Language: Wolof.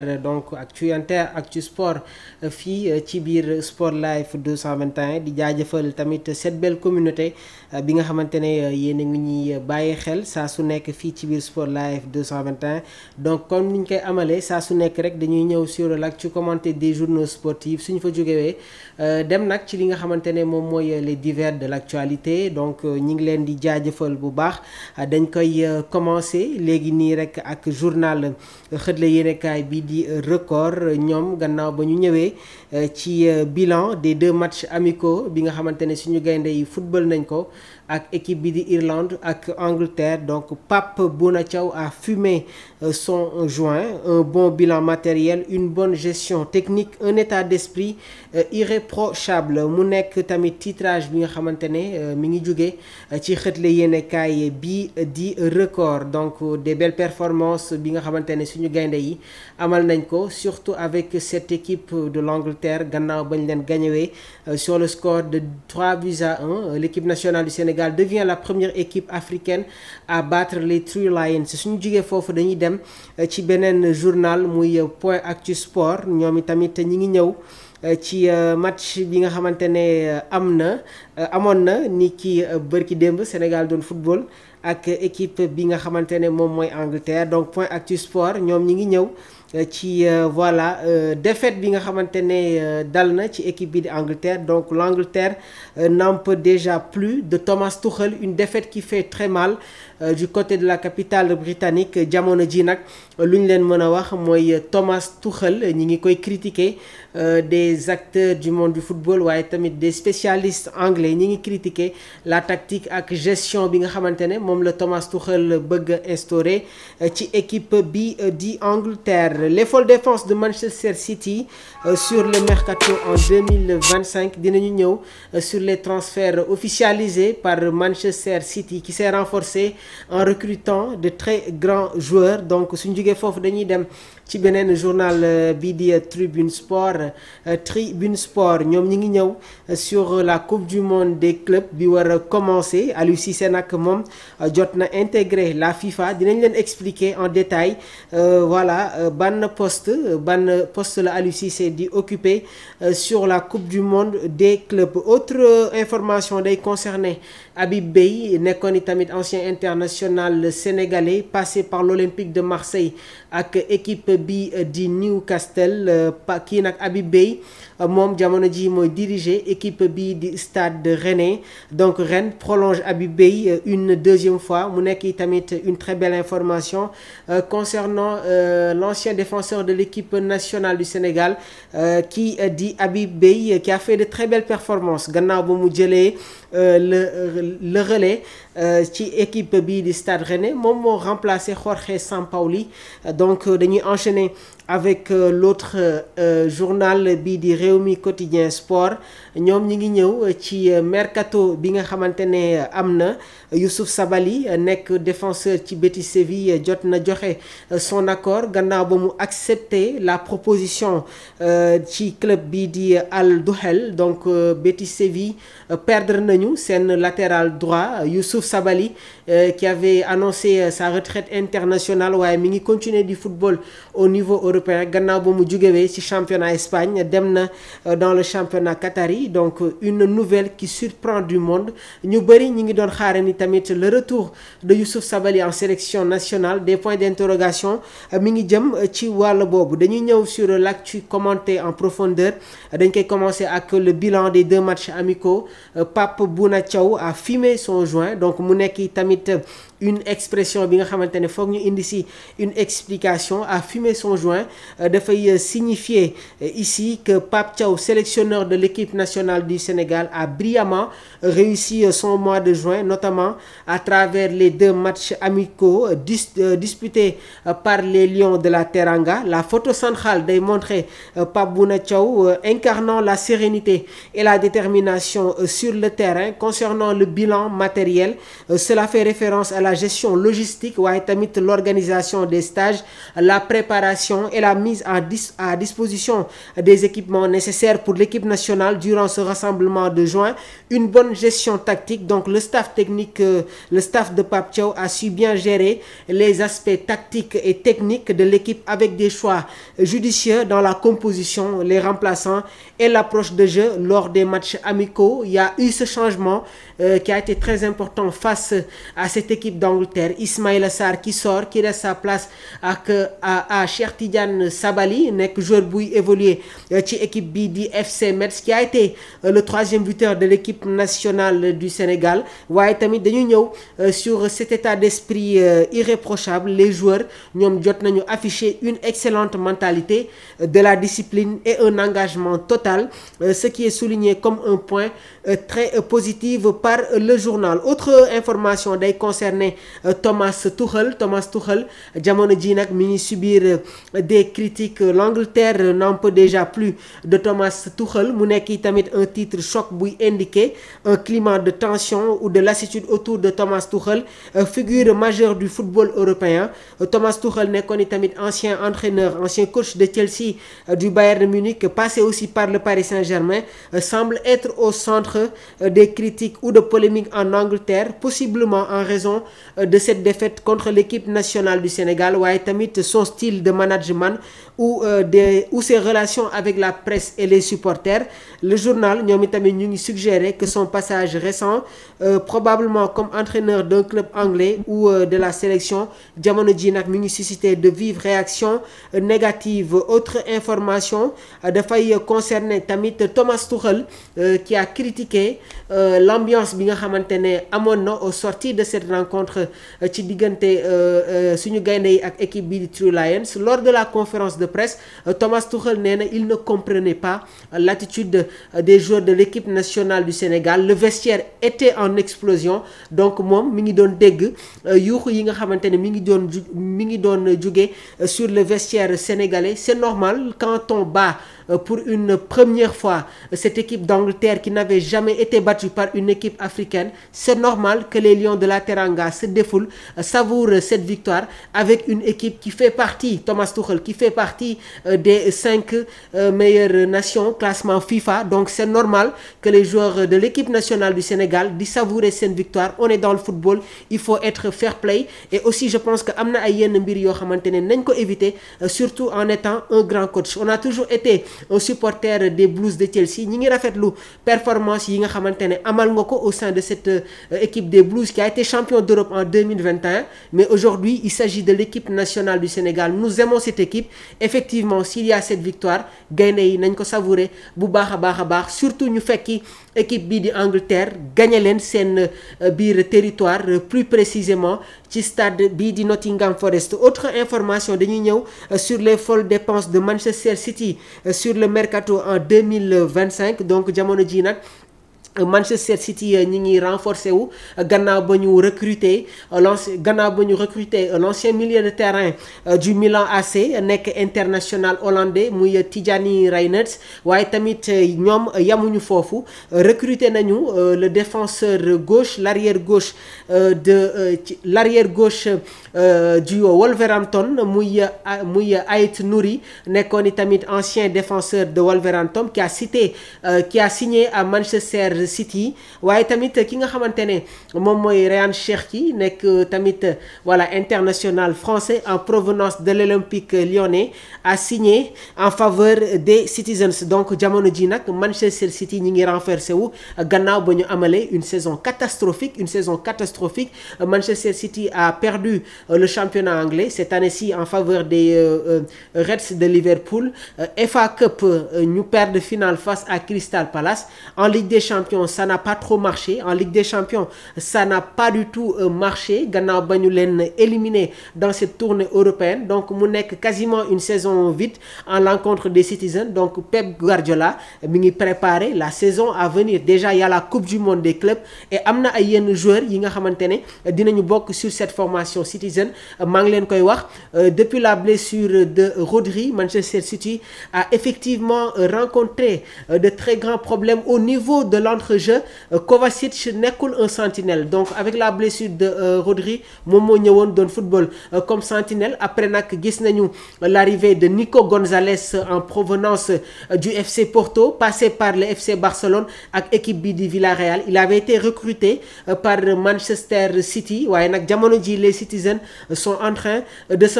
donc actu sport fii ci biir Sport Life 221 di jaajëfal tamit cette belle communauté bi nga xamante ne yéen a ngi ñuy bàyyi xel saa su nekk fii ci biir Sport Life 221 donc comme ni ñu koy amalee saa su nekk rek dañuy ñëw sur l'actu commenté des journaux sportifs suñu fa jógewee dem nag ci li nga xamante ne moom mooy les divers de l'actualité donc ñi ngi leen di jaajëfal bu baax dañ koy commencer léegi nii rek ak journal xët la yéenekaay bi di record ñoom gannaaw ba ñu ñëwee ci bilan des 2 matchs amicaux bi nga xamante ne suñu gaynde yi football nañ ko ak équipe bi di Irlande ak Angleterre donc Pape Bouna Thiaw a fumé son joint un bon bilan matériel une bonne gestion technique un état d'esprit irréprochable mu nekk tamit titrage bi nga xamante ne mi ngi jóge ci xëtle yéenekaay bi di record donc des belles performances bi nga xamante ne suñu gaynde yi amal nañ ko surtout avec cette équipe de l'Angleterre gannaaw bañ leen gagnewee sur le score de 3-1 l'équipe nationale du Sénégal devient la première équipe africaine à battre les Three Lions suñu jugee foofu dañuy dem ci beneen journal muy Point Actu Sport ñoom itamit ñi ngi ñëw ci match bi nga xamante ne amoon na ni ki bërki démb Sénégal doon football ak équipe bi nga xamante ne moom mooy Angleterre donc Point Actu Sport ñoom ñi ngi ñëw ci voilà défaite bi nga xamante ne dal na ci équipe bi di Angleterre donc l'Angleterre n'en peut déjà plus de Thomas Tuchel une défaite qui fait très mal du côté de la capitale britannique jamono ji nag lu ñu leen mën a wax mooy Thomas Tuchel ñi ngi koy critiquer des acteurs du monde du football waaye tamit des spécialistes anglais ñi ngi critiquer la tactique ak gestion bi nga xamante ne moom la Thomas Tuchel bëgg a instaurer ci équipe bi di Angleterre les folles défenses de Manchester City sur le mercato en 2025 dinañu ñëw sur les transferts officialisés par Manchester City qui s'est renforcé en recrutant de très grands joueurs donc suñu jógee foofu dañuy dem ci beneen journal bi di Tribune Sport ñoom ñi ngi ñëw sur la coupe du monde des clubs bi war a commencer Aliou Cissé nag moom jot na intégré la FIFA dinañ leen expliquer en détail voilà ban poste la Aliou Cissé di occuper sur la coupe du monde des clubs autre information day concerner Habib Beye nekkoon i tamit ancien international sénégalais passé par l'Olympique de Marseille ak équipe bi di Newcastle kii nag Habib Beye moom jamono ji mooy diriger équipe bi di Stade de Rennais donc Rennes prolonge Habib Beye une deuxième fois mu nekk tamit une très belle information concernant l'ancien défenseur de l'équipe nationale du Sénégal qui dit Habib Beye qui a fait de très belles performances gannaaw ba mu jëlee le relais ci équipe bi di Stade Rennais moom moo remplacé Jorge Sampaoli donc dañuy enchaîner avec l'autre journal bi di Rewmi Quotidien Sport ñoom ñi ngi ñëw ci mercato bi nga xamante ne am na Youssouf Sabaly nekk défenseur ci Betis Séville jot na joxe son accord gannaaw ba mu accepter la proposition ci club bi di Al Duhail donc Betis Séville perdre nañu seen latéral droit Youssouf Sabaly qui avait annoncé sa retraite internationale waaye mi ngi continuer du football au niveau européen gannaaw ba mu jógewee ci championnat Espagne dem na dans le championnat qatari donc une nouvelle qui surprend du monde ñu bëri ñi ngi doon xaare ni tamit le retour de Youssouf Sabaly en sélection nationale des points d'interrogation mi ngi jëm ci wàll boobu dañuy ñëw sur l'actu commenté en profondeur dañ koy commencer ak le bilan des 2 matchs amicaux Pape Bouna Thiaw a fumé son joint donc mu nekk tamit une expression bi nga xamante ne foog ñu indi ci une explication a fumé son joint dafay signifier ici que Pape Thiaw sélectionneur de l'équipe nationale du Sénégal a brillamment réussi son mois de juin notamment à travers les 2 matchs amicaux disputés par les Lions de la Teranga la photo centrale day montrer Pape Bouna Thiaw incarnant la sérénité et la détermination sur le terrain concernant le bilan matériel cela fait référence à la gestion logistique waaye tamit l'organisation des stages, la préparation et la mise à disposition des équipements nécessaires pour l'équipe nationale durant ce rassemblement de juin, une bonne gestion tactique. Donc le staff technique, le staff de Pape Thiaw a su bien gérer les aspects tactiques et techniques de l'équipe avec des choix judicieux dans la composition, les remplaçants et l'approche de jeu lors des matchs amicaux. Il y a eu ce changement qui a été très important face à cette équipe d'Angleterre. Ismaïla Sarr qui sort, qui reste sa place à Cheikh Tidiane Sabali, nekk joueur buy évoluer ci équipe bi di FC Metz, qui a été le troisième buteur de l'équipe nationale du Sénégal. waaye tamit dañu ñëw sur cet état d'esprit irréprochable. Les joueurs ñoom jot nañu afficher une excellente mentalité, de la discipline et un engagement total, ce qui est souligné comme un point très positif par le journal. Autre information day concerner Thomas Tuchel jamono ji nag mi ngi subir des critiques. L'Angleterre n'en peut déjà plus de Thomas Tuchel. mu nekk tamit un titre choc buy indiquer un climat de tension ou de lassitude autour de Thomas Tuchel, figure majeure du football européen. Thomas Tuchel nekkoon tamit ancien entraîneur, ancien coach de Chelsea, du Bayern de Munich, passé aussi par le Paris Saint-Germain, semble être au centre des critiques ou de polémiques en Angleterre, possiblement en raison de cette défaite contre l'équipe nationale du Sénégal, waaye tamit son style de management ou ses relations avec la presse et les supporters. Le journal ñoom itamit ñu ngi suggérer que son passage récent, probablement comme entraîneur d'un club anglais ou de la sélection, jamono ji nag mi ngi susciter de vives réactions négatives. Autre information dafay concerner tamit Thomas Tuchel, qui a critiqué l'ambiance bi nga xamante ne amoon na au sortir de cette rencontre ci diggante suñu gaynde yi ak équipe bi di True Lions. Lors de la conférence de presse, Thomas Tuchel nee na il ne comprenait pas l'attitude des joueurs de l'équipe nationale du Sénégal. Le vestiaire était en explosion. Donc moom mi ngi doon dégg yuuxu yi nga xamante ne mi ngi doon jóge sur le vestiaire sénégalais. C'est normal quand on bat pour une première fois cette équipe d'Angleterre qui n'avait jamais été battue par une équipe africaine. C'est normal que les Lions de la Teranga se défoulent, savourent cette victoire avec une équipe qui fait partie, Thomas Tuchel, qui fait partie des 5 meilleures nations classement FIFA. Donc c'est normal que les joueurs de l'équipe nationale du Sénégal di savourer cette victoire. On est dans le football, il faut être fair play. Et aussi je pense que am na ay yenn mbir yoo xamante ne nañ ko éviter, surtout en étant un grand coach. On a toujours été un supporter des Blues de Chelsea. ñi ngi rafetlu performance yi nga xamante ne amal nga ko au sein de cette équipe des Blues qui a été champion d'Europe en 2021. Mais aujourd'hui il s'agit de l'équipe nationale du Sénégal. Nous aimons cette équipe. Effectivement s'il y a cette victoire, gaynde yi nañ ko savourer bu baax a baax, surtout ñu fekki équipe bii di Angleterre gagné leen seen biir territoire, plus précisément ci stade bii di Nottingham Forest. Autre information dañuy ñëw sur les folles dépenses de Manchester City sur le mercato en 2025. Donc jamono ji nag Manchester City ñi ngi renforcé wu gannaaw ba ñu recruter l'ancien milieu de terrain du Milan AC nekk international hollandais muy Tijani Reijnders. waaye tamit ñoom yamuñu foofu, recruter nañu le défenseur gauche, l'arrière gauche du Wolverhampton muy Ait Nouri, nekkoon tamit ancien défenseur de Wolverhampton qui a signé à Manchester City. waaye tamit ki nga xamante ne moom mooy Ryan Cherki nekk tamit international français en provenance de l'Olympique lyonnais, a signé en faveur des Citizens. Donc jamono ji nag Manchester City ñi ngi renforcé wu gannaaw ba ñu amalee une saison catastrophique. Manchester City a perdu le championnat anglais cette année-ci en faveur des Reds de Liverpool. FA Cup ñu perdre finale face à Crystal Palace. En Ligue des Champions ça n'a pas trop marché. En Ligue des Champions ça n'a pas du tout marché gannaaw ba ñu leen éliminé dans cette tournée européenne. Donc mu nekk quasiment une saison vide en l'encontre des Citizens. Donc Pep Guardiola mi ngi préparer la saison à venir. Déjà il y a la Coupe du Monde des clubs et am na ay yenn joueurs yi nga xamante ne dinañu bokk sur cette formation Citizen. maa ngi leen koy wax depuis la blessure de Rodri, Manchester City a effectivement rencontré de très grands problèmes au niveau de l'entraînement d'entrejeu Kovacic nekkul un sentinelle donc avec la blessure de Rodri moom moo ñëwoon doon football comme sentinelle après nag gis nañu l'arrivée de Nico Gonzalez en provenance du FC Porto passé par le FC Barcelone ak équipe bi di Villarreal il avait été recruté par Manchester City waaye nag jamono ji les Citizens sont en train de se